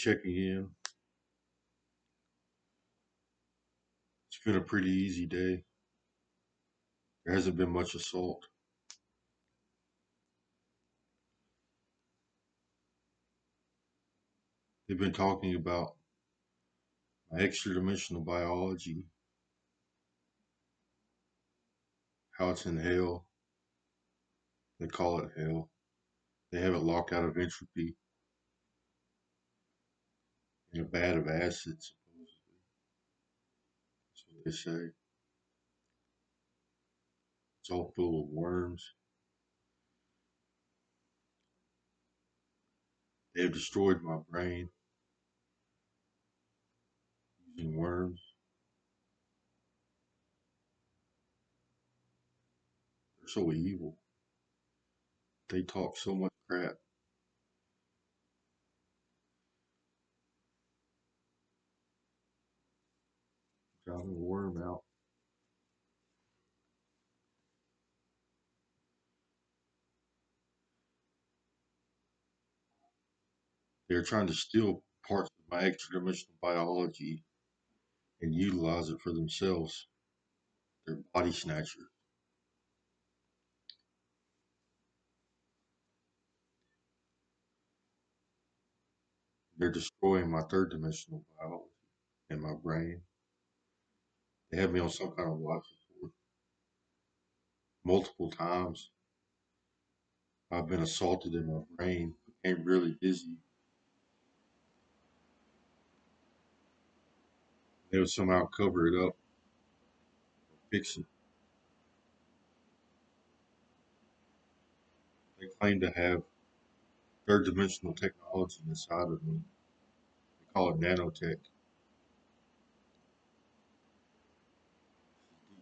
checking in. It's been a pretty easy day. There hasn't been much assault. They've been talking about my extra dimensional biology, how it's in hell. They call it hell. They have it locked out of entropy and a vat of acid, supposedly. That's what they say. It's all full of worms. They have destroyed my brain using worms. They're so evil. They talk so much crap. Driving a worm out. They're trying to steal parts of my extra dimensional biology and utilize it for themselves. They're body snatchers. They're destroying my third dimensional biology and my brain. They have me on some kind of life support multiple times. I've been assaulted in my brain, became really dizzy. They would somehow cover it up, fix it. They claim to have third dimensional technology inside of me. They call it nanotech. Deep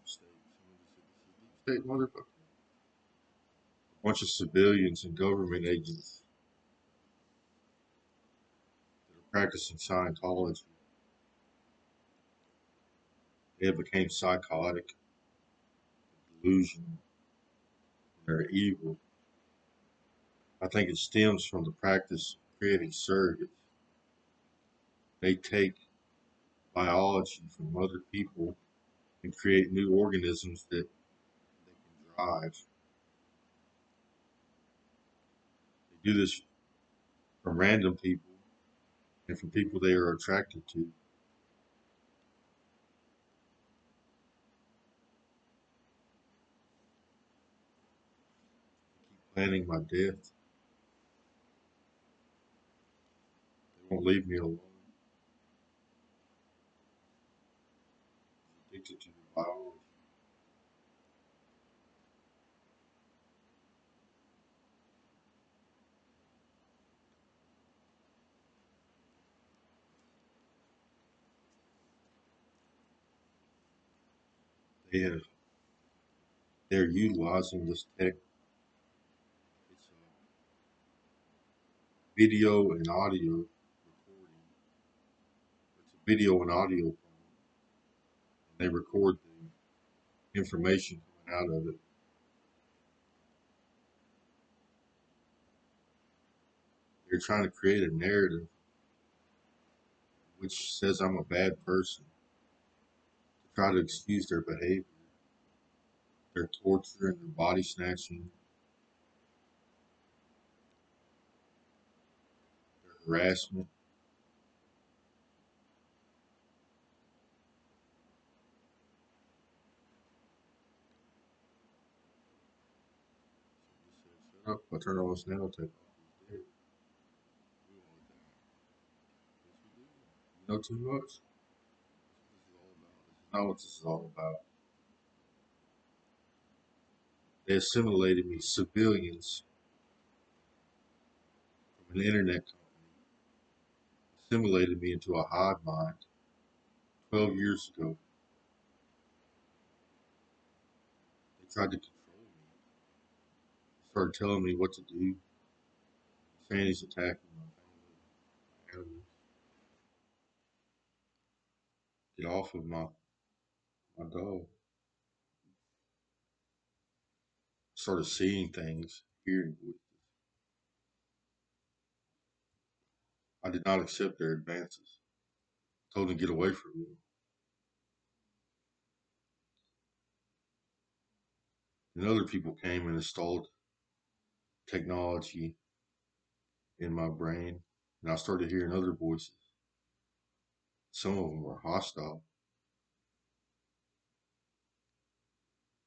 state. Somebody said this is deep state, motherfucker. A bunch of civilians and government agents that are practicing Scientology. They have become psychotic, delusional, and they're evil. I think it stems from the practice of creating surrogates. They take biology from other people and create new organisms that they can drive. They do this from random people and from people they are attracted to. Planning my death. They won't leave me alone. Addicted to the biology. They have, they're utilizing this tech. It's a video and audio recording. It's a video and audio phone. And they record the information coming out of it. They're trying to create a narrative which says I'm a bad person to try to excuse their behavior, their torture and their body snatching, their harassment. Shut up! I turn on this nanotech. You know too much. This is not what this is all about. They assimilated me, civilians from an internet company, assimilated me into a hive mind 12 years ago. They tried to control me, started telling me what to do, saying he's attacking my family. Get off of my dog. Started seeing things, hearing voices. I did not accept their advances. I told them to get away from me. And other people came and installed technology in my brain, and I started hearing other voices. Some of them were hostile.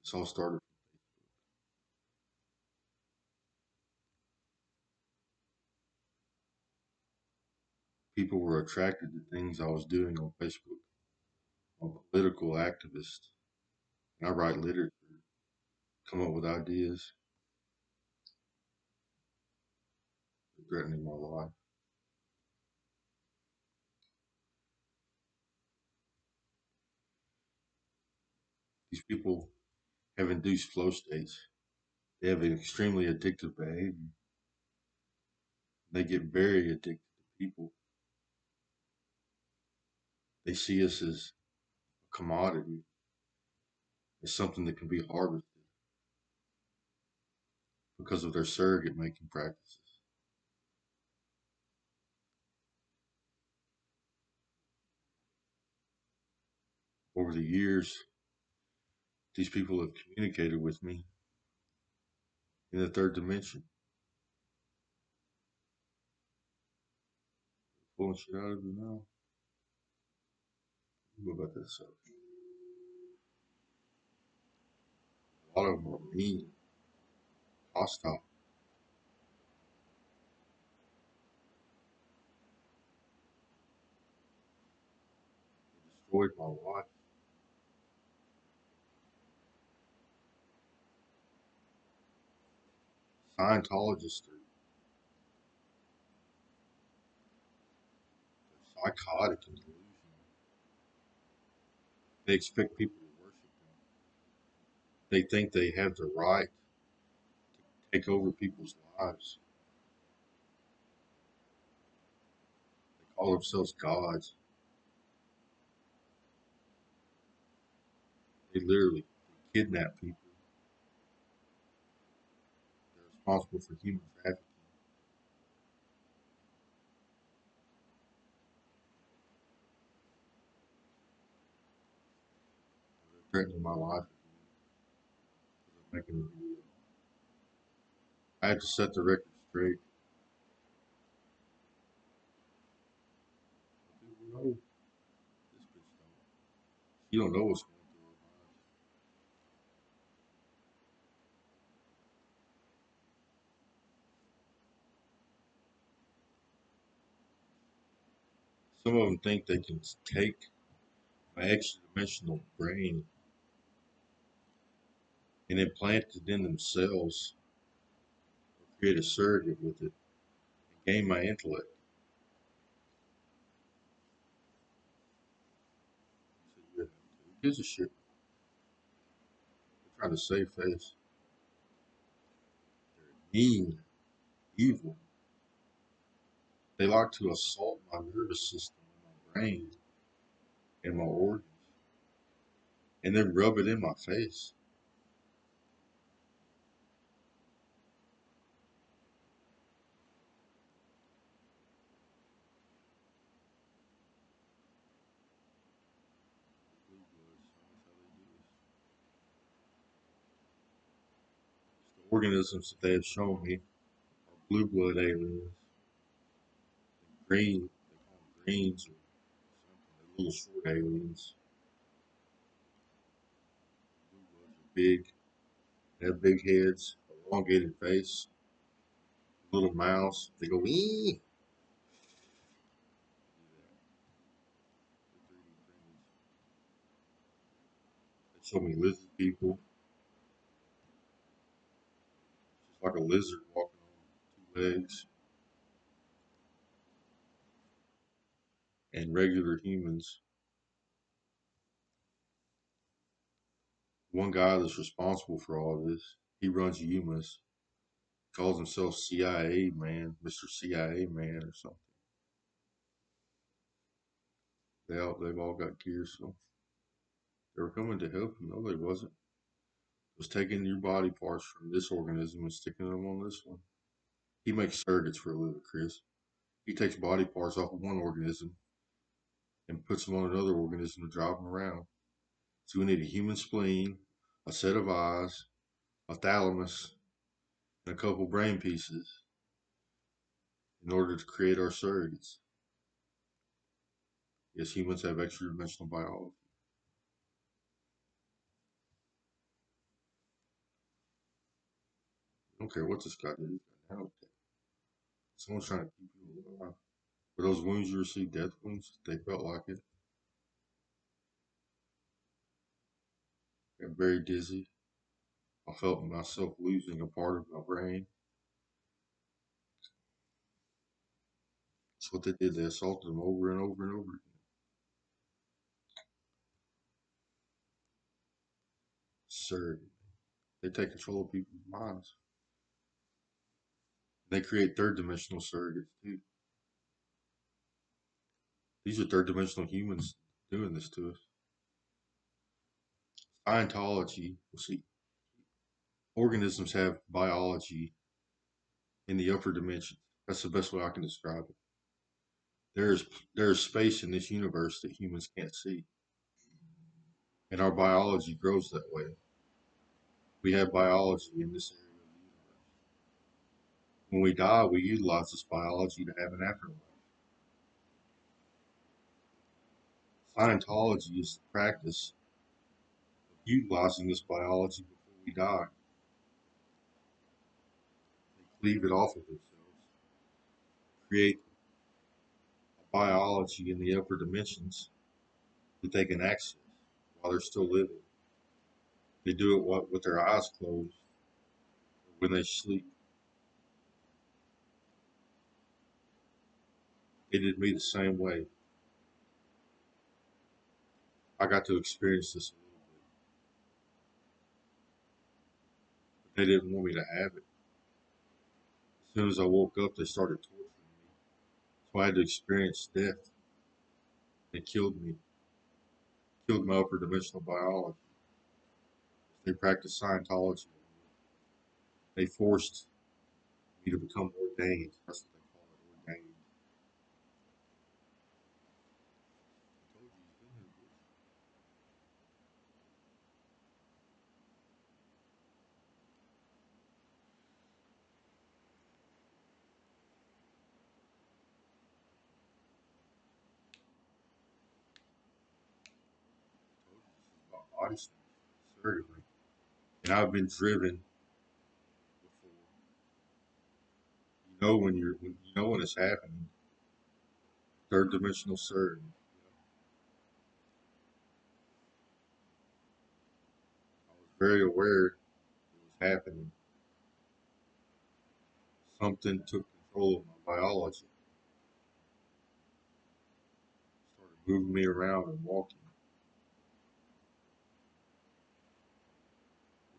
This all started. People were attracted to things I was doing on Facebook. I'm a political activist, and I write literature, come up with ideas threatening my life. These people have induced flow states. They have an extremely addictive behavior. They get very addicted to people. They see us as a commodity, as something that can be harvested because of their surrogate making practices. Over the years, these people have communicated with me in the third dimension, pulling shit out of you now. What about this? A lot of them are mean, hostile, destroyed my life. Scientologists are psychotic and delusional. They expect people to worship them. They think they have the right to take over people's lives. They call themselves gods. They literally kidnap people. They're responsible for human trafficking. They're threatening my life because I'm making a video. I had to set the record straight. People know this bitch don't. You don't know what's going through her mind. Some of them think they can take my extra dimensional brain and implant it in themselves or create a surrogate with it and gain my intellect. I said, who gives a shit? They're trying to save face. They're mean, evil. They like to assault my nervous system, my brain, and my organs, and then rub it in my face. Blue bloods, that's how they do this. The organisms that they have shown me are blue blood aliens. Green, they call them greens or something. They're little short aliens. Blue bloods are big. They have big heads, elongated face, little mouths. They go ee. They show me lizard people, just like a lizard walking on two legs, and regular humans. One guy that's responsible for all this, he runs UMass, calls himself CIA man, Mr. CIA man or something. They've all got gears, so they were coming to help you. No, they wasn't. It was taking your body parts from this organism and sticking them on this one. He makes surrogates for a living, Chris. He takes body parts off of one organism and puts them on another organism to drive them around. So we need a human spleen, a set of eyes, a thalamus, and a couple brain pieces in order to create our surrogates. Yes, humans have extra dimensional biology. I don't care what this guy did. He's got nanotech. Someone's trying to keep you alive. For those wounds you received, death wounds, they felt like it. Got very dizzy. I felt myself losing a part of my brain. That's what they did. They assaulted them over and over and over again. Sir, they take control of people's minds. They create third dimensional surrogates too. These are third dimensional humans doing this to us. Scientology, we'll see, organisms have biology in the upper dimensions. That's the best way I can describe it. There is space in this universe that humans can't see, and our biology grows that way. We have biology in this area of the universe. When we die, we utilize this biology to have an afterlife. Scientology is the practice of utilizing this biology before we die. They cleave it off of themselves, create a biology in the upper dimensions that they can access while they're still living. They do it with their eyes closed or when they sleep. They did me the same way. I got to experience this a little bit, but they didn't want me to have it. As soon as I woke up, they started torturing me. So I had to experience death. They killed me, killed my upper dimensional biology. They practiced Scientology. They forced me to become ordained. That's what they call it, ordained. I told you he's been here. I told you this is about body surgery. And I've been driven before. You know when it's happening. Third dimensional surge. I was very aware it was happening. Something took control of my biology, started moving me around and walking.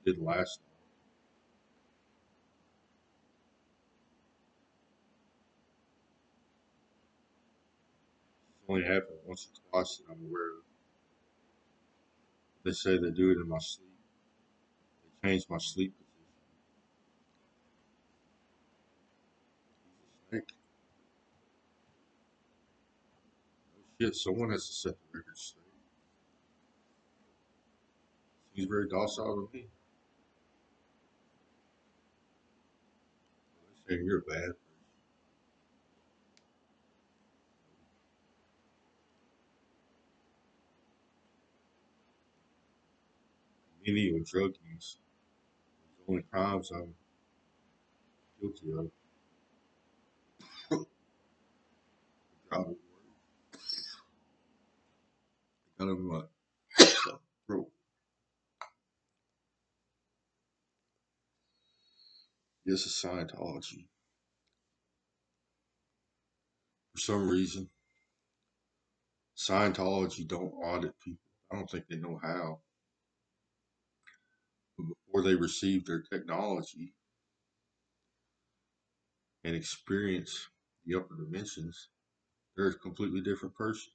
It didn't last long. It's only happened once or twice that I'm aware of. They say they do it in my sleep. They change my sleep position. He's a snake. Oh shit, someone has to set the record straight. He's very docile to me. They say you're a bad person. Many or drug use. The only crimes I'm guilty of. Driving got him my throat. This is Scientology. For some reason, Scientology don't audit people. I don't think they know how. But before they receive their technology and experience the upper dimensions, they're a completely different person.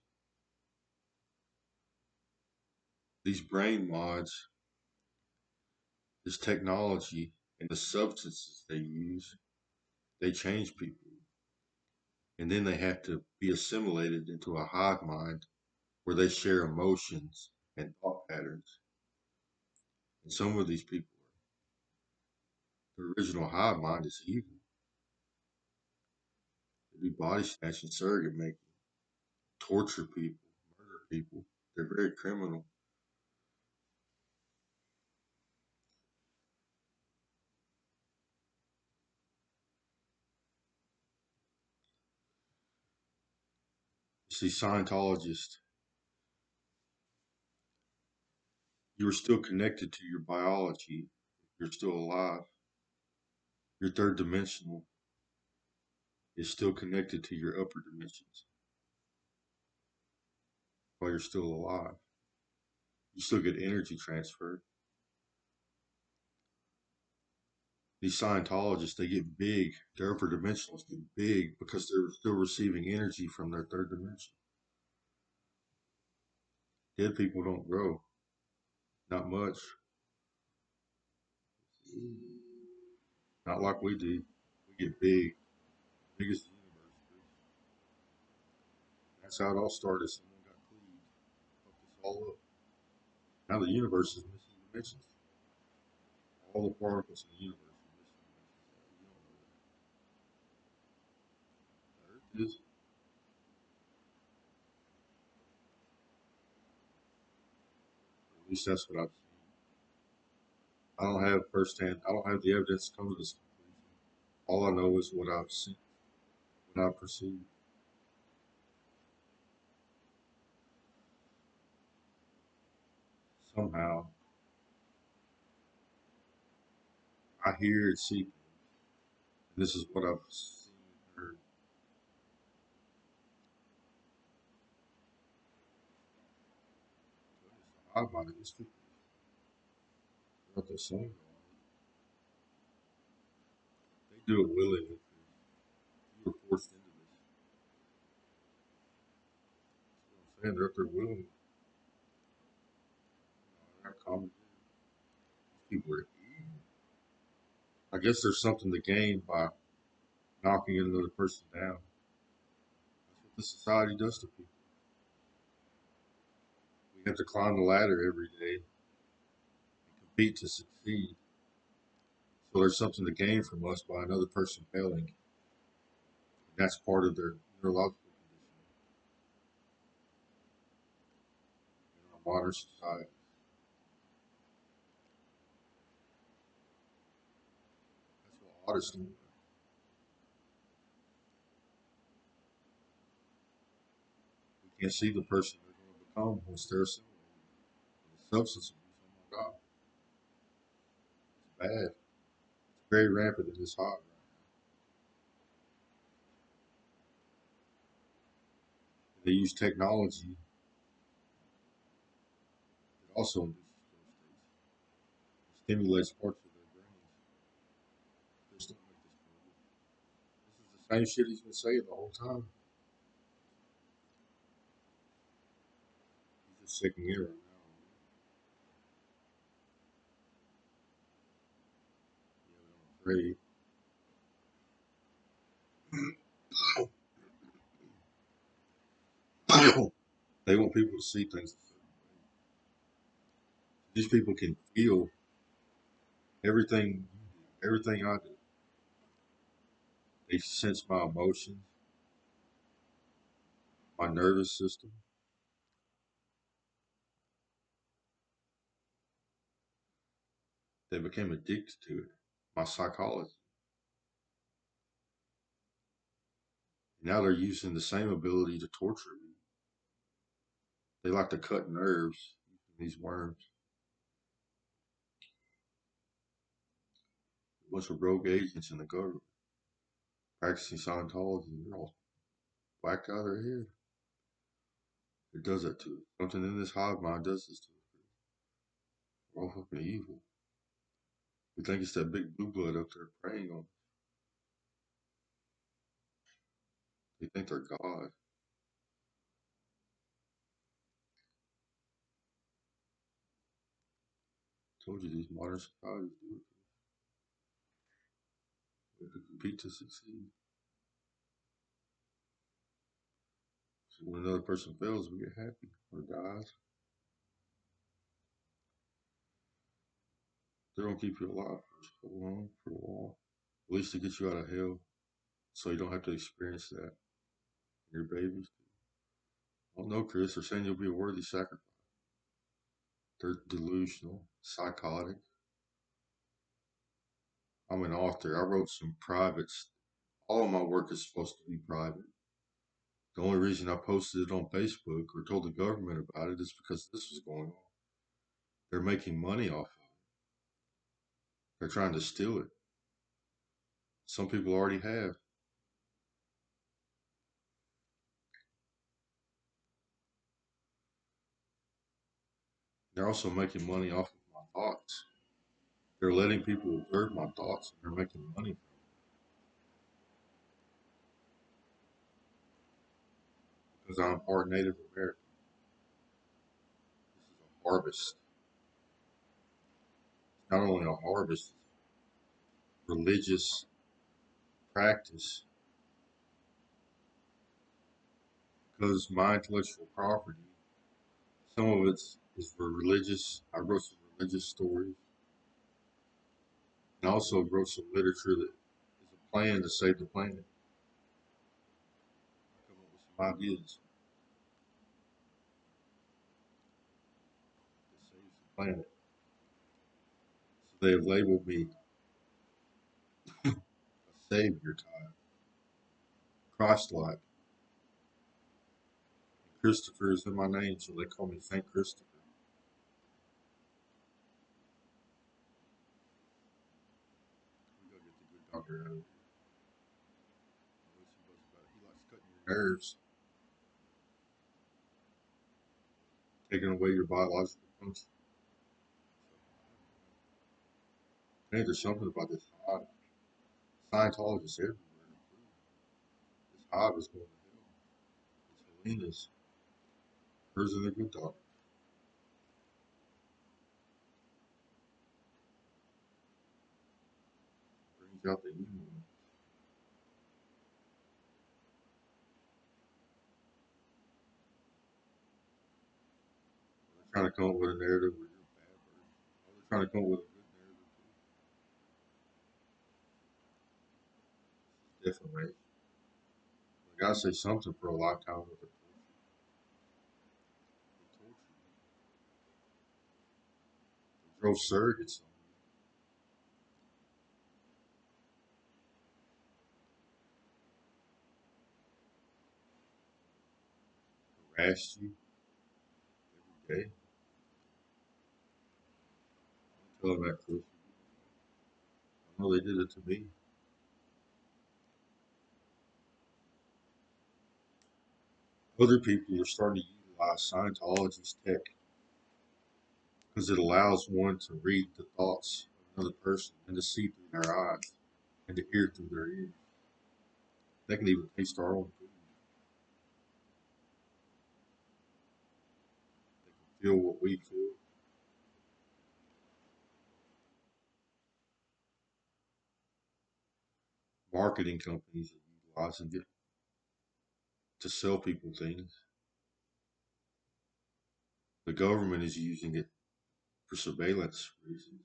These brain mods, this technology, and the substances they use, they change people. And then they have to be assimilated into a hive mind where they share emotions and thought patterns. And some of these people, the original hive mind is evil. They do body snatching, surrogate making, torture people, murder people. They're very criminal. You see, Scientologists, you are still connected to your biology. You're still alive. Your third dimensional is still connected to your upper dimensions while you're still alive. You still get energy transfer. These Scientologists, they get big. Their upper dimensionals get big because they're still receiving energy from their third dimension. Dead people don't grow, not much, not like we do. We get big, big as the universe. That's how it all started. Someone got cleaved, fucked us all up. Now the universe is missing dimensions. All the particles in the universe are missing dimensions. You don't know that. The Earth is. At least that's what I've seen. I don't have firsthand. I don't have the evidence to come to this conclusion. All I know is what I've seen, what I perceive. Somehow, I hear and see things. And this is what I've seen and heard. I body these people are the same. They do it willingly. You were forced into this. That's what I'm saying. They're up there willingly. They're not common. These people are evil. I guess there's something to gain by knocking another person down. That's what the society does to people. We have to climb the ladder every day and compete to succeed. So there's something to gain from us by another person failing. And that's part of their neurological conditioning in our modern society. That's what artists do. We can't see the person they're going to become once they're assimilated. The substance abuse, oh my God, it's bad. It's very rampant in this hot right now. They use technology that also induces those states. It stimulates parts of their brains. Their stomach this is the same shit he's been saying the whole time. He's just sicking it right now. Yeah, but I'm afraid. They want people to see things a certain way. These people can feel everything you do, everything I do. They sense my emotions, my nervous system. They became addicted to it. My psychology. Now they're using the same ability to torture me. They like to cut nerves using these worms. A bunch of rogue agents in the government practicing Scientology. They're all whacked out of their head. It does that to us. Something in this hive mind does this to us. We're all fucking evil. We think it's that big blue blood up there preying on us. They think they're God. I told you these modern societies do it. We have to compete to succeed. So when another person fails, we get happy or dies. They don't keep you alive for so long, for a while. At least to get you out of hell, so you don't have to experience that. Your babies. I don't know, Chris. They're saying you'll be a worthy sacrifice. They're delusional, psychotic. I'm an author. I wrote some privates. All of my work is supposed to be private. The only reason I posted it on Facebook or told the government about it is because this was going on. They're making money off of it. They're trying to steal it. Some people already have. They're also making money off of my thoughts. They're letting people observe my thoughts and they're making money from it because I'm part Native American. This is a harvest. It's not only a harvest, it's religious practice because my intellectual property, some of it is for religious. I wrote some religious stories and also wrote some literature that is a plan to save the planet. I come up with some ideas that saves the planet. So they have labeled me a savior type, Christ-like. Christopher is in my name, so they call me Saint Christopher. We gotta get the good doctor out of here. He likes cutting your nerves, taking away your biological function. Hey, there's something about this hive. Scientologists everywhere. This hive is going to hell. It's Helena's. Hers and the good doctor. Brings out the evil. They're trying to come up with a narrative where you're a bad person. They're trying to come up with a good narrative. This is defamation. They gotta say something for a lifetime with the torture. They torture you. They drove surrogates on you, harassed you every day. Tell them that, Chris. I know they did it to me. Other people are starting to utilize Scientology's tech because it allows one to read the thoughts of another person and to see through their eyes and to hear through their ears. They can even taste our own food. They can feel what we feel. Marketing companies are utilizing it to sell people things. The government is using it for surveillance reasons.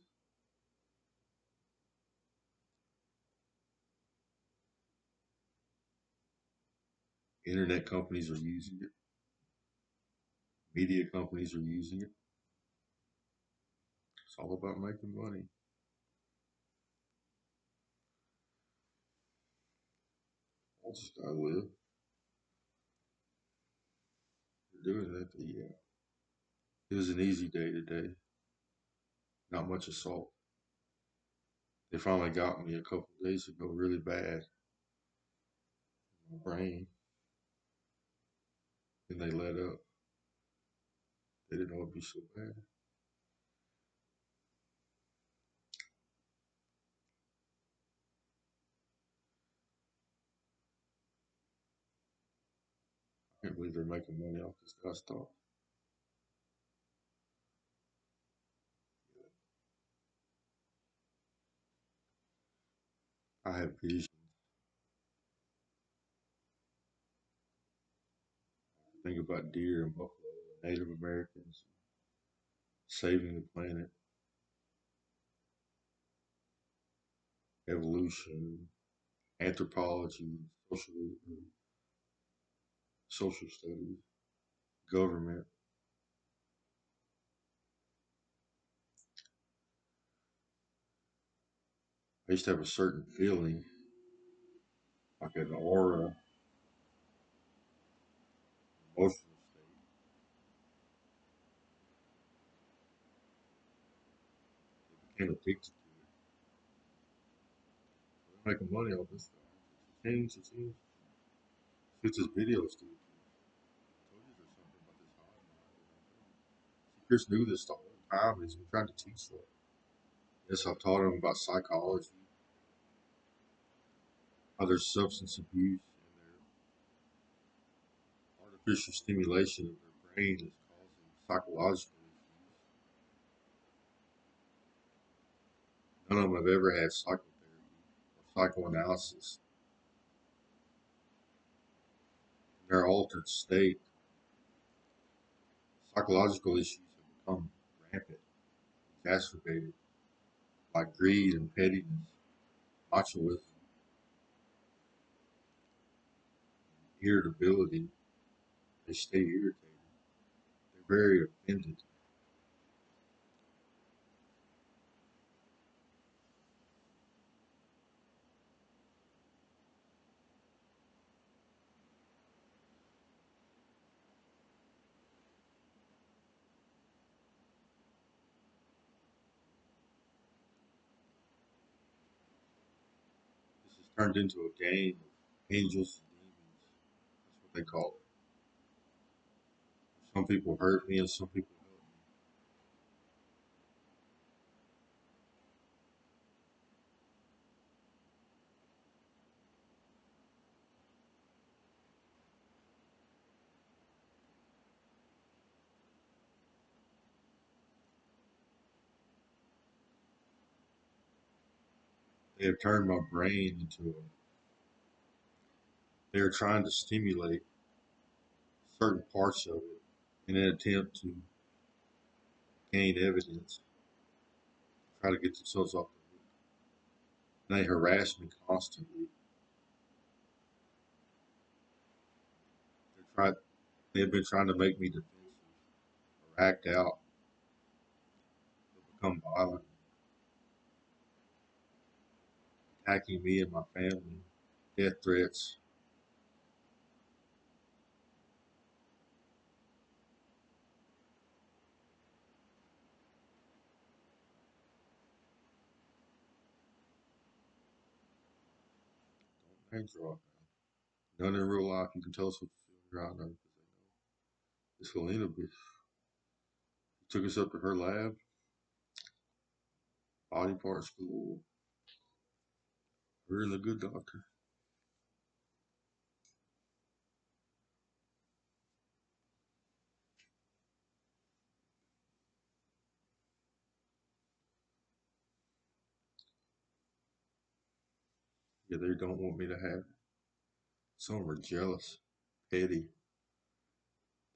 Internet companies are using it. Media companies are using it. It's all about making money. I just gotta live. They're doing that. Yeah. It was an easy day today. Not much assault. They finally got me a couple of days ago really bad. My brain. And they let up. They didn't know it'd be so bad. I can't believe they're making money off this guy's stuff. I have visions. Think about deer and buffalo, Native Americans, saving the planet, evolution, anthropology, social studies, government. I used to have a certain feeling, like an aura, emotional state. I became addicted to it. I'm making money off this stuff. It seems. It's just videos, dude. I told you there's something about this high mind. Chris knew this the whole time. He's been trying to teach that. Yes, I've taught him about psychology, how there's substance abuse, and their artificial stimulation of their brain is causing psychological issues. None of them have ever had psychotherapy or psychoanalysis. In their altered state, psychological issues have become rampant, exacerbated by greed and pettiness, machoism, irritability. They stay irritated. They're very offended. This has turned into a game of angels and demons. That's what they call it. Some people hurt me and some people help me. They have turned my brain into a. They are trying to stimulate certain parts of it in an attempt to gain evidence, try to get themselves off the hook. And they harass me constantly. They're trying. They've been trying to make me defensive or act out, or become violent, attacking me and my family, death threats. Don't name drop. None in real life. You can tell us what you feel around them because they know. This Helena bitch took us up to her lab, body part school. Her and the good doctor. Yeah, they don't want me to have it. Some of them are jealous, petty.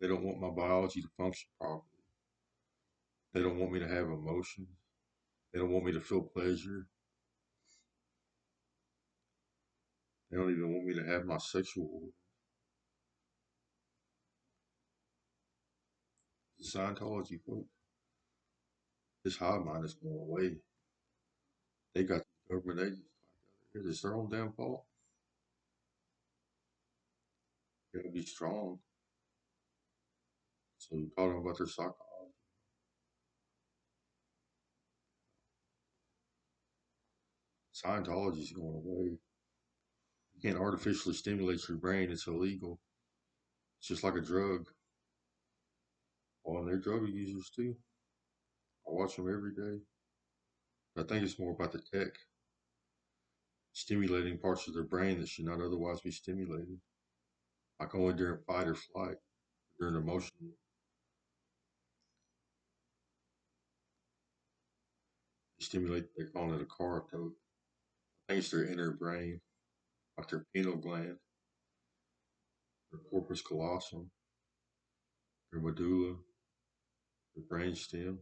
They don't want my biology to function properly. They don't want me to have emotions. They don't want me to feel pleasure. They don't even want me to have my sexual. The Scientology folk. This hive mind is going away. They got the government agents. It's their own damn fault. You gotta be strong. So you taught them about their psychology. Scientology is going away. You can't artificially stimulate your brain. It's illegal. It's just like a drug. Well, and they're drug users too. I watch them every day. But I think it's more about the tech stimulating parts of their brain that should not otherwise be stimulated. Like only during fight or flight, during emotion. They stimulate, they're calling it a corticoid. I think it's their inner brain, like their pineal gland, their corpus callosum. their medulla, their brainstem,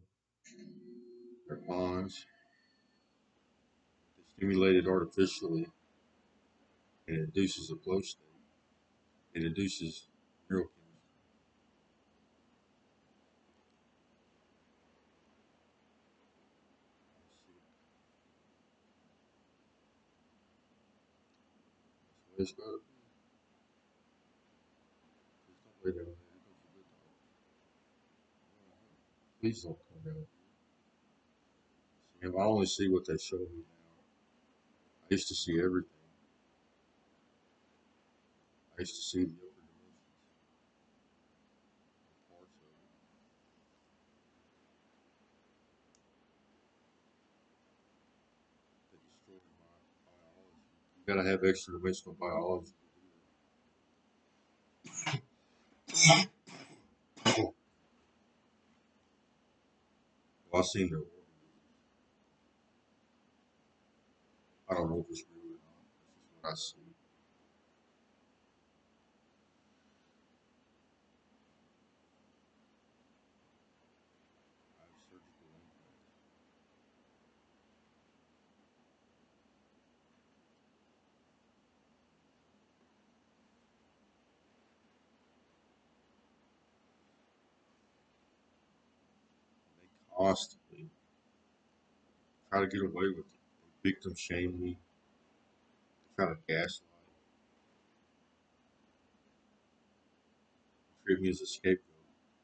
their pons. They stimulate it artificially and it induces a flow state. It induces neurochemistry. That's what it's got to be. Please don't lay down there. Please don't come down. See, I only see what they show me now. I used to see everything. I used to see the upper dimensions, parts of it that destroyed my biology. You gotta have extra dimensional biology. Well, I seen their organisms. I don't know if it's real or not. That's just what I see. I have surgical implants. They constantly try to get away with it. They victim shame me. They try to gaslight. Treat me as a scapegoat. There is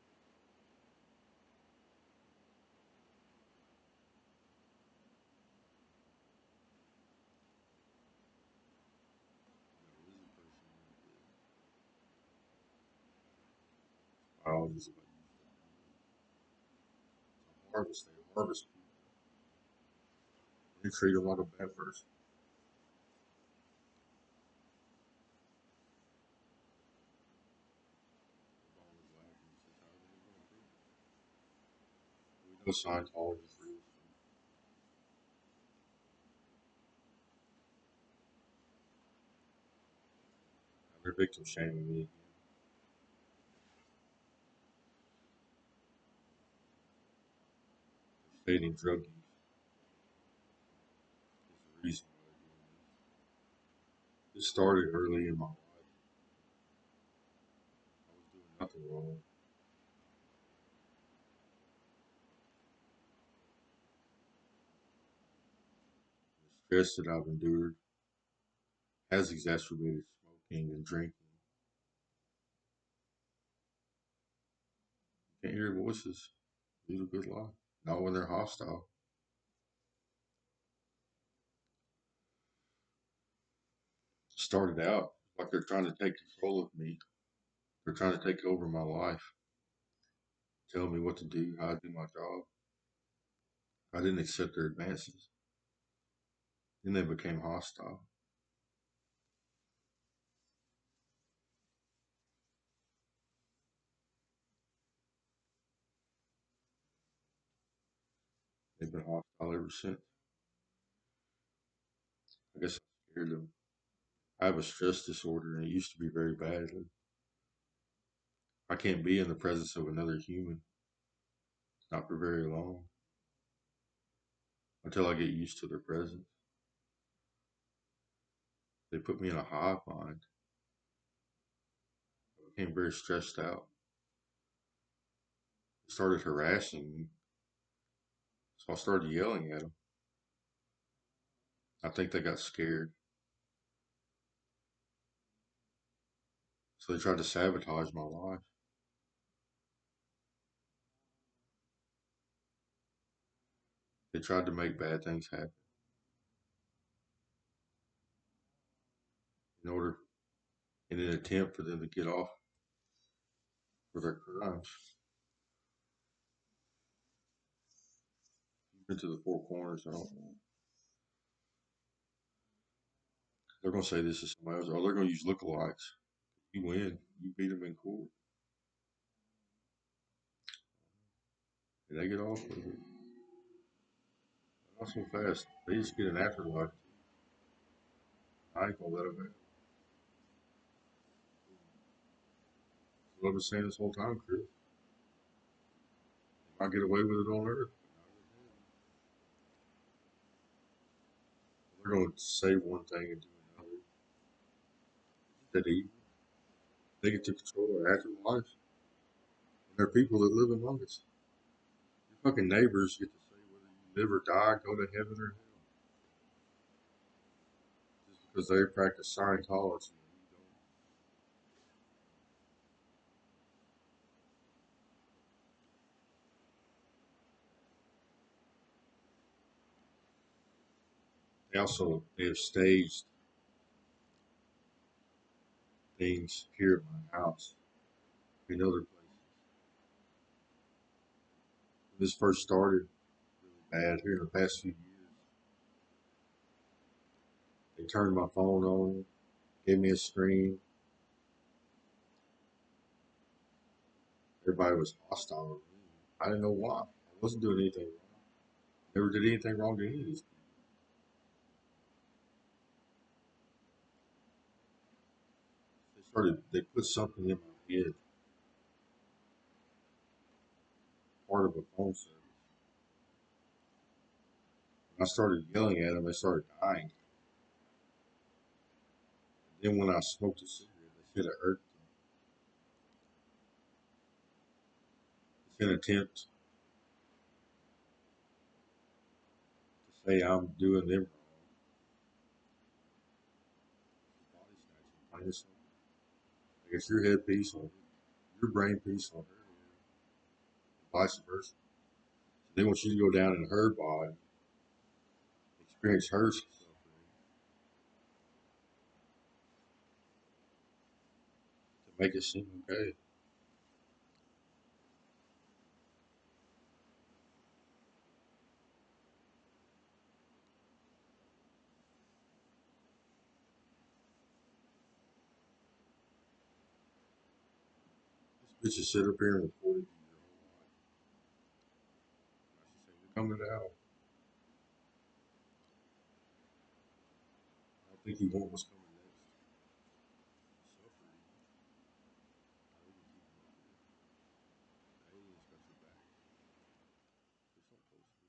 a person in the biology is about to harvest. They harvest people. They treat them like a bad person. Everybody's laughing. Says, how are they going to do it? We know Scientology is real. They're victim shaming me again. They're stating drug use is the reason why they're doing this. This started early in my life. I was doing nothing wrong. The stress that I've endured has exacerbated smoking and drinking. You can't hear voices. Lead a good life. Not when they're hostile. It started out like they're trying to take control of me. They're trying to take over my life, tell me what to do, how to do my job. I didn't accept their advances. Then they became hostile. They've been hostile ever since. I guess I scared them. I have a stress disorder and it used to be very badly. I can't be in the presence of another human, not for very long, until I get used to their presence. They put me in a hive mind. I became very stressed out. They started harassing me, so I started yelling at them. I think they got scared, so they tried to sabotage my life. They tried to make bad things happen in order, in an attempt for them to get off for their crimes. Into the four corners, I don't know. They're gonna say this is somebody else, or they're gonna use lookalikes. You win, you beat them in court, and they get off with it. Not so fast. They just get an afterlife. I ain't gonna let them. what I've been saying this whole time, Chris. They might get away with it on Earth. They're going to say one thing and do another. That they get to control our actual lives. And they're people that live among us. Your fucking neighbors get to say whether you live or die, go to heaven or hell, just because they practice Scientology. They have staged things here at my house in other places. When this first started really bad here in the past few years, they turned my phone on, gave me a screen. Everybody was hostile to me. I didn't know why. I wasn't doing anything wrong. Never did anything wrong to any of these people. They put something in my head, part of a phone service. When I started yelling at them, they started dying. Then when I smoked a cigarette, they said it hurt them. It's an attempt to say I'm doing them wrong. Body snatching, plain and simple. I guess your headpiece on your brain piece on her head, vice versa. So they want you to go down in her body, experience her suffering, to make it seem okay. This bitch has sit up here and recorded you your whole life. Now she said, "You're coming out. I don't think you want what's coming next. Suffering. I think you keep them up here. The aliens got your back. There's some posters.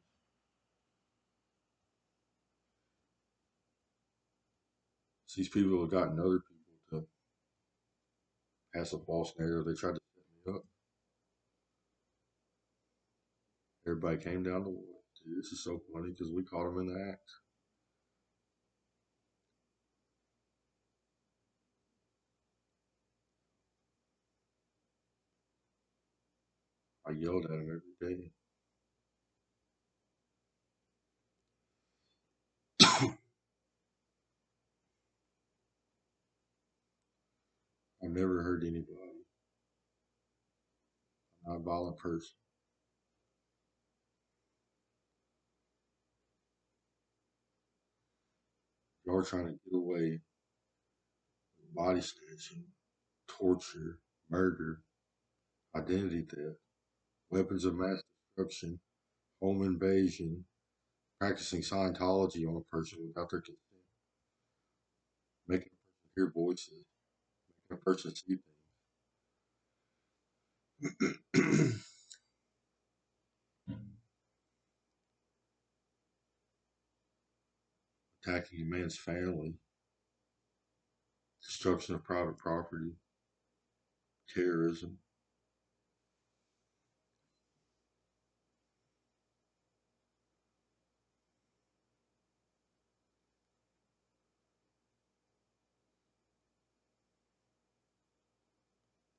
These people have gotten other people to pass a false narrative. They tried to set me up. Everybody came down to what? Dude, this is so funny because we caught them in the act. I yelled at them every day. I never hurt anybody. I'm not a violent person. Y'all are trying to get away with body snatching, torture, murder, identity theft, weapons of mass destruction, home invasion, practicing Scientology on a person without their consent, making a person hear voices, making a person see things, attacking a man's family, destruction of private property, terrorism.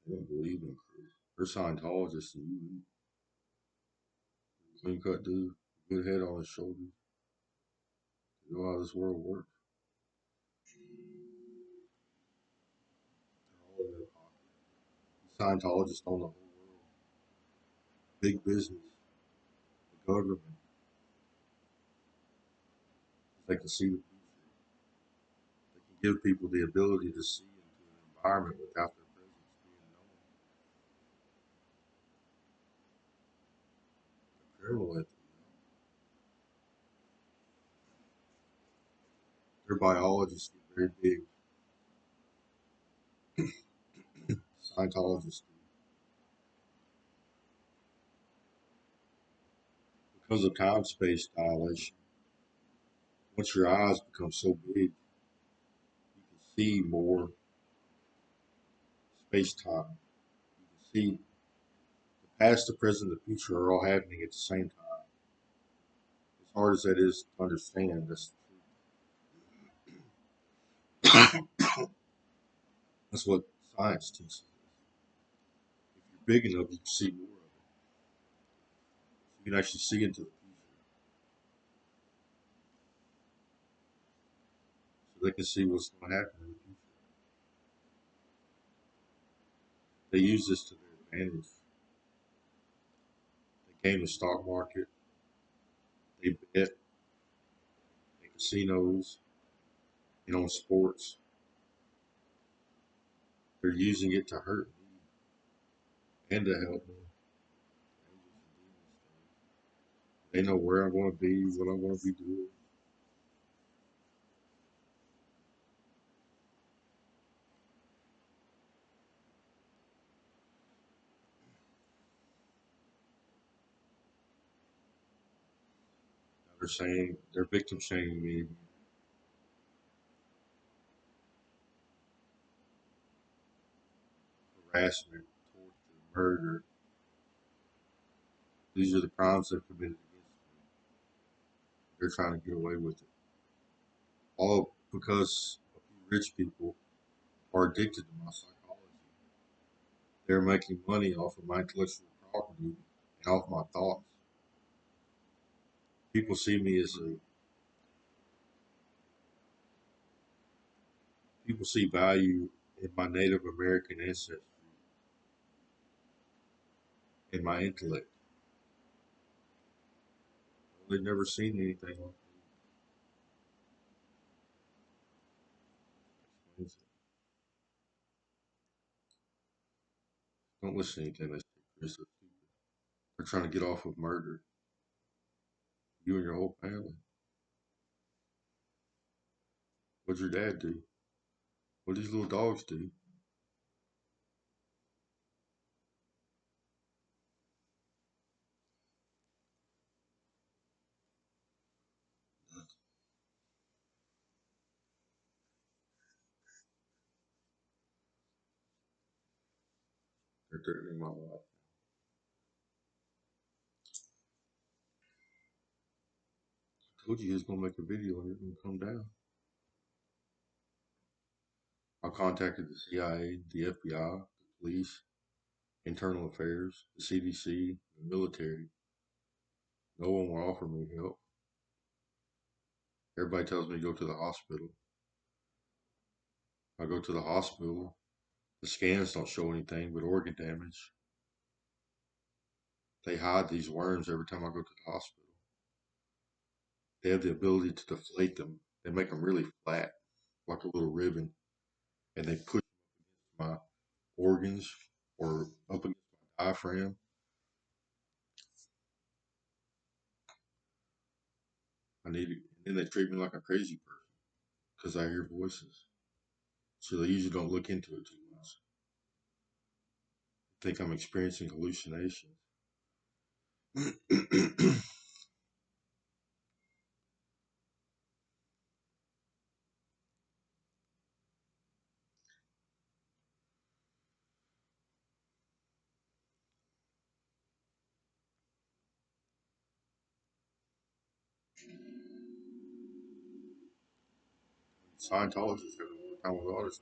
They don't believe in Chris. They're Scientologists, and you clean cut dude, good head on his shoulders. You know how this world works. They're all in their pocket. Scientologists own the whole world. Big business, the government. They can see the future. They can give people the ability to see into an environment without their presence being known. They're criminal at their biologists get very big. Scientologists do. Because of time-space dilation, once your eyes become so big, you can see more space-time. You can see the past, the present, the future are all happening at the same time. As hard as that is to understand, that's what science teaches. If you're big enough, you can see more of it. You can actually see into the future. So they can see what's going to happen in the future. They use this to their advantage. They game the stock market. They bet in casinos and on sports. They're using it to hurt me and to help me. They know where I'm going to be, what I'm going to be doing. They're saying they're victim shaming me, harassment, torture, murder. These are the crimes they've committed against me. They're trying to get away with it. All because a few rich people are addicted to my psychology. They're making money off of my intellectual property and off my thoughts. People see me as a people see value in my Native American ancestry, in my intellect. They've never seen anything like this. Don't listen to anything they say, Chris. They're trying to get off of murder. You and your whole family. What'd your dad do? What these little dogs do? They're threatening my life. I told you he was gonna make a video and it would come down. I contacted the CIA, the FBI, the police, internal affairs, the CDC, the military. No one will offer me help. Everybody tells me to go to the hospital. I go to the hospital. The scans don't show anything but organ damage. They hide these worms every time I go to the hospital. They have the ability to deflate them. They make them really flat, like a little ribbon, and they push my organs or up against my diaphragm. I need it. And then they treat me like a crazy person because I hear voices. So they usually don't look into it too much. I think I'm experiencing hallucinations. Scientologists have a hard time with others.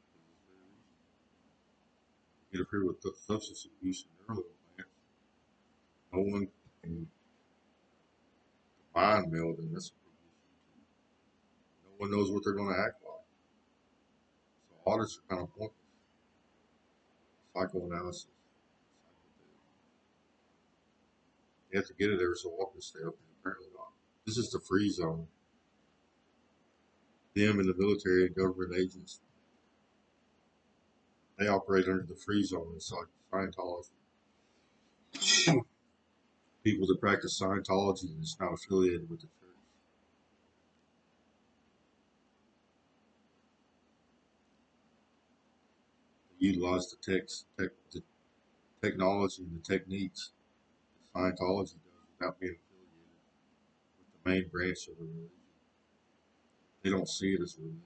Get up here with substance abuse and neural implants. No one can mind meld, and that's a big issue. No one knows what they're going to act like. So audits are kind of pointless. Psychoanalysis. You have to get it every so often to stay up, and apparently not. This is the free zone. Them and the military and government agents, they operate under the free zone in Scientology. People that practice Scientology and is not affiliated with the church. They utilize the technology and the techniques that Scientology does without being affiliated. the main branch of the religion. They don't see it as a religion.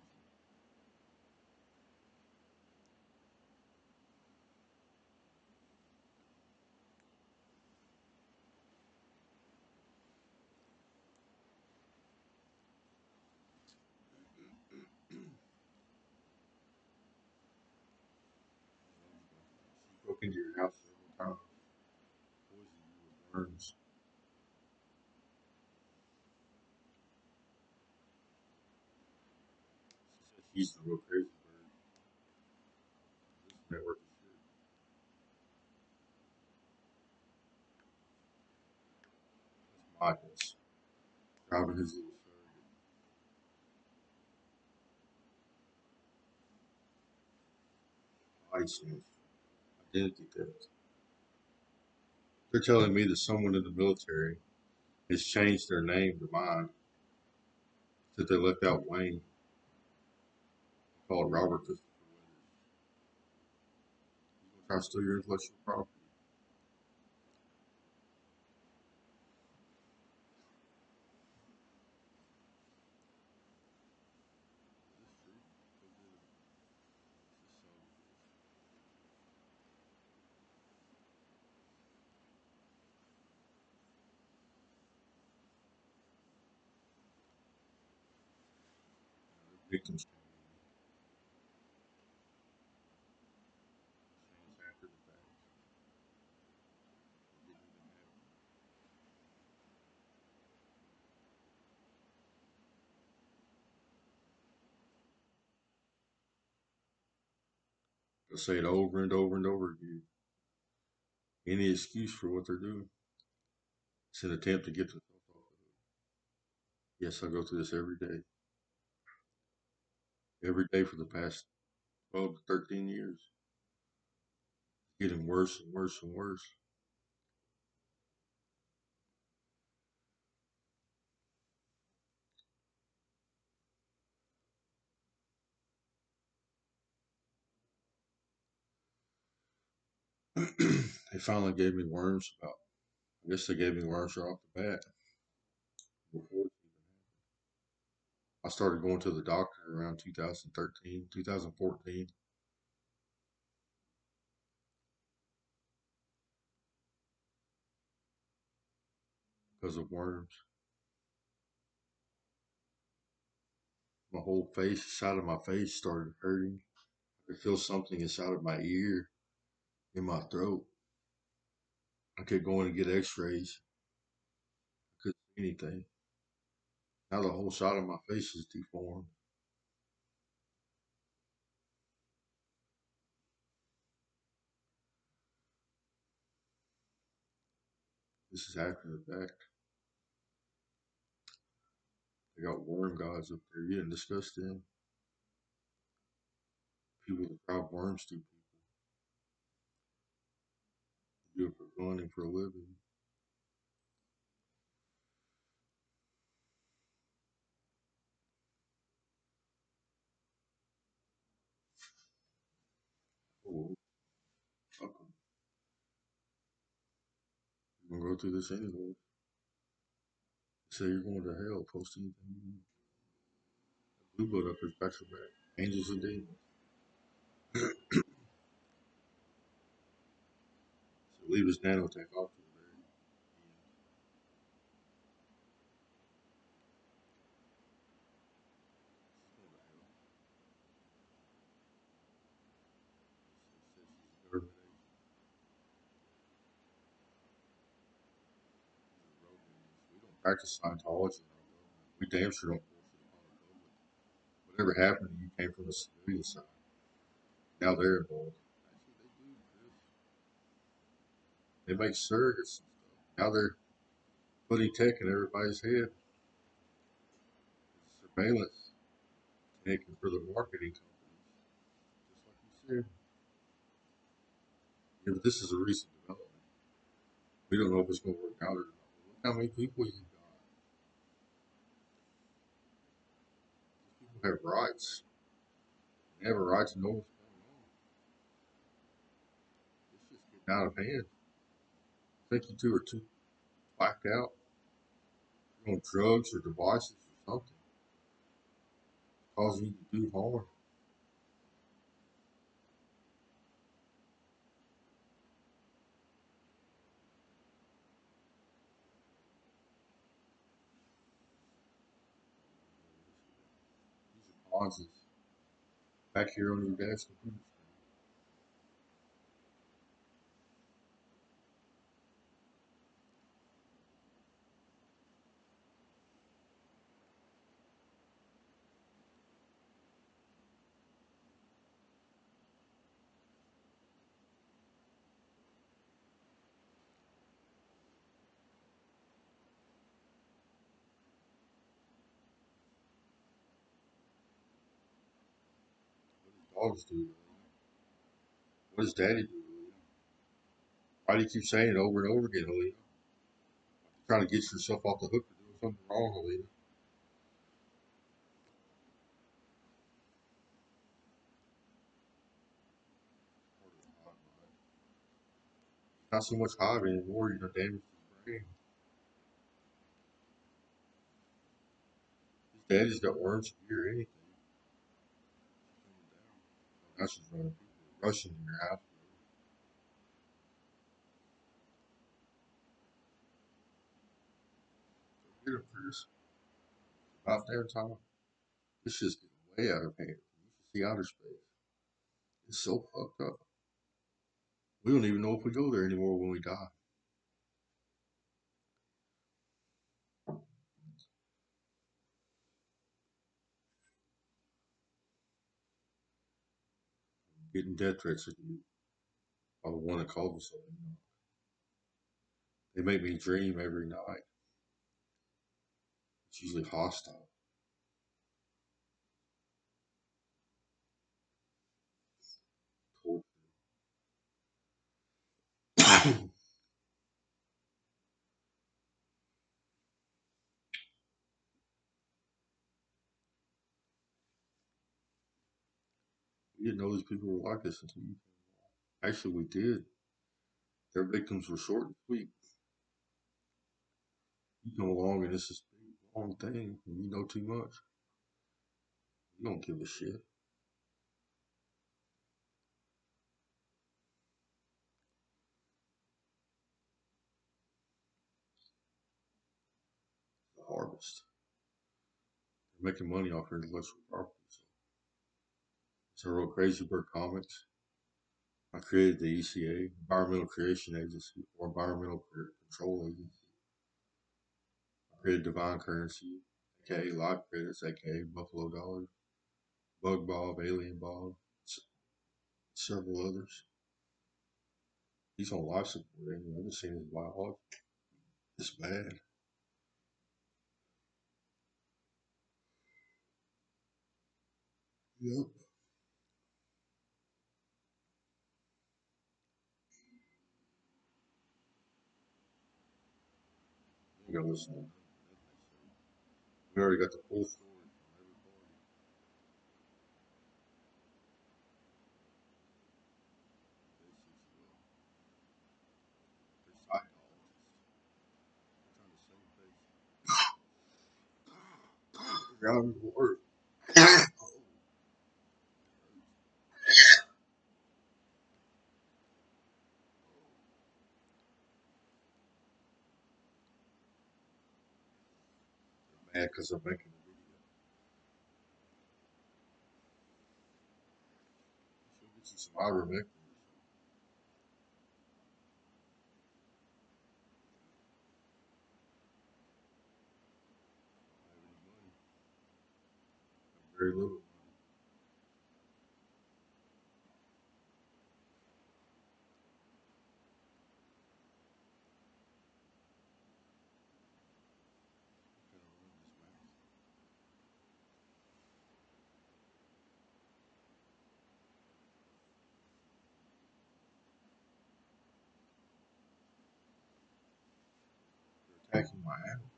She broke into your house several times, poisoned you with worms. She said she's the real crazy bird. This network is shit. That's my guess. Driving his little surrogate. License. Identity theft. They're telling me that someone in the military has changed their name to mine. That they left out Wayne, called Robert Christopher Withers. He's gonna try to steal your intellectual property. Is this true? This is so. Victims came in. Changed after the fact. It didn't even happen. They'll say it over and over and over again. Any excuse for what they're doing. It's an attempt to get themselves off the hook. Yes, I go through this every day. Every day for the past 12 to 13 years. It's getting worse and worse and worse. They finally gave me worms about, I guess they gave me worms right off the bat before it's even happened. I started going to the doctor around 2013, 2014 because of worms. My whole face, side of my face started hurting. I could feel something inside of my ear, in my throat. I kept going to get x-rays. I couldn't see anything. Now the whole side of my face is deformed. This is after the fact. They got worm gods up there. You didn't discuss them. People that drive worms through people, do it for fun and for a living. Oh, fuck 'em. You're gonna go through this anyway. Say you're going to hell, post anything. Blue blood up there's back to back. Angels and demons. So leave his nanotech off to the very end. She's going to hell. She says she's a government agent. She's a rogue. We don't practice Scientology in our government. We damn sure don't force it upon the public. Whatever happened to you came from the civilian side. Now they're involved. That's what they do, Chris. They make surrogates and stuff. Now they're putting tech in everybody's head. It's surveillance tech for the marketing companies. Just like you said. Yeah, but this is a recent development. We don't know if it's going to work out or not. Look how many people you've got. These people have rights. They have a right to know what's going on. It's just getting out of hand. I think you two are too whacked out. on drugs or devices or something causing you to do harm. These are causes back here on your dad's computer screen. Dogs do. What does daddy do? Why do you keep saying it over and over again, Helena? Trying to get yourself off the hook for doing something wrong, Helena. Not so much hive anymore, you know, damage his brain. His daddy's got worms here or anything. Now she's running people rushing in your house. Get up for this. About damn time. This shit's getting way out of hand. You should see outer space. It's so fucked up. We don't even know if we go there anymore when we die. Getting death threats at you by the one that called himself. They make me dream every night. It's usually hostile. We didn't know these people were like this until you. Actually, we did. Their victims were short and sweet. You come along and it's this big long thing, and you know too much. You don't give a shit. The harvest. They're making money off your intellectual property. So I wrote Crazy Bird Comics. I created the ECA, Environmental Creation Agency, or Environmental Control Agency. I created Divine Currency, aka Life Credits, aka Buffalo Dollars, Bug Bob, Alien Bob, several others. He's on life support. I haven't seen his biology. It's bad. Yep. You gotta listen to him. We already got the full story from every party. They're psychologists. They're trying to save face. You're out of work. Mad because I'm making a video. She'll get you some ivermectin. I don't have any money. I have very little money. Kind of run this mouth. They're attacking my animal.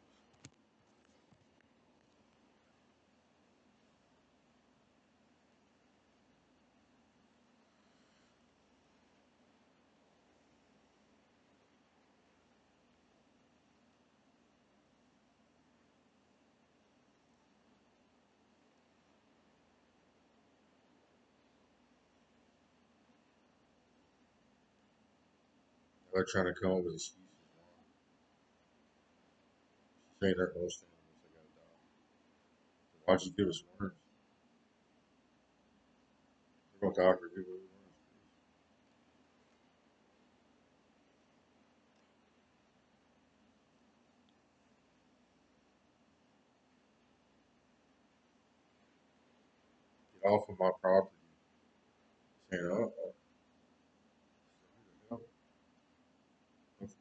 They're trying to come up with excuses. Saying that most animals they gotta die. Why'd you give us worms? We're gonna die for giving us worms. Get off of my property. Saying, just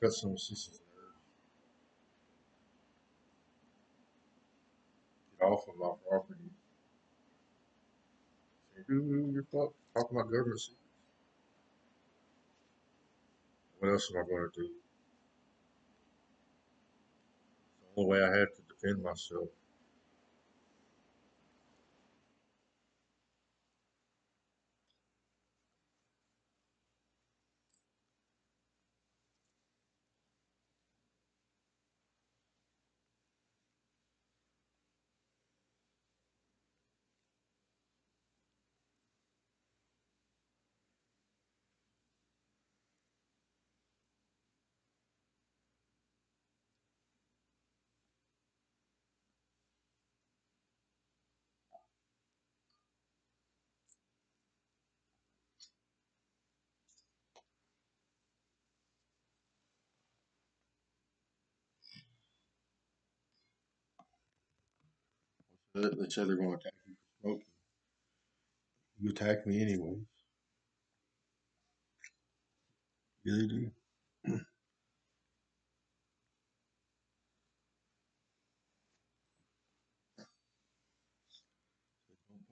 cut some sisters nerves. Get off of my property. Saying, dude, you're talking about government secrets. What else am I gonna do? It's the only way I have to defend myself. They say they're gonna attack you for smoking. You attack me anyway. Yeah, they do.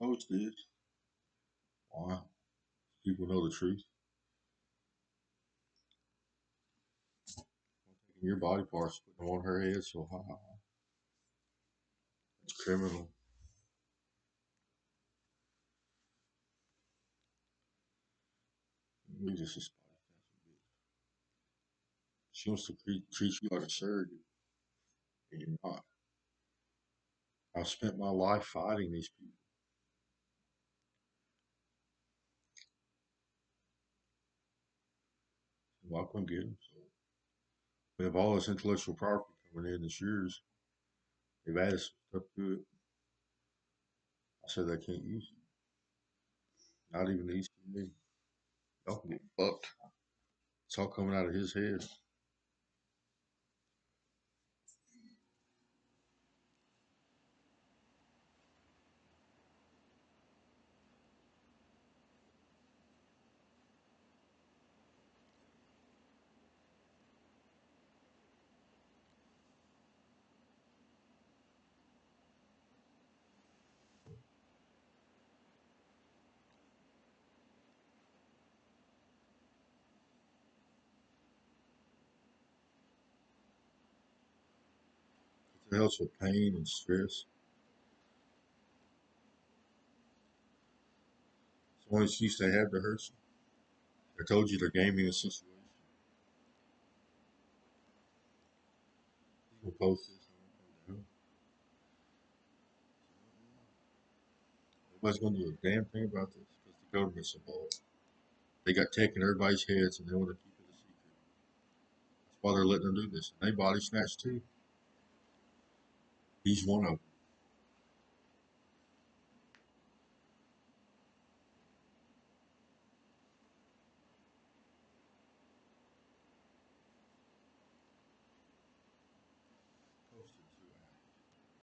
Don't post this. Why? People know the truth. Taking your body parts, putting them on her head so high. It's criminal. We just a spotty She wants to treat you like a surrogate, and you're not. I've spent my life fighting these people. Well, I couldn't get them. So we have all this intellectual property coming in that's yours. They've added some stuff to it. I said they can't use it. Not even the ECA. Y'all can get fucked. It's all coming out of his head. It helps with pain and stress. It's the only excuse they have to hurt you. I told you they're gaming the situation. He's gonna post this. Nobody's gonna do a damn thing about this because the government's involved. They got tech in everybody's heads and they want to keep it a secret. That's why they're letting them do this. And they body snatch too. He's one of them.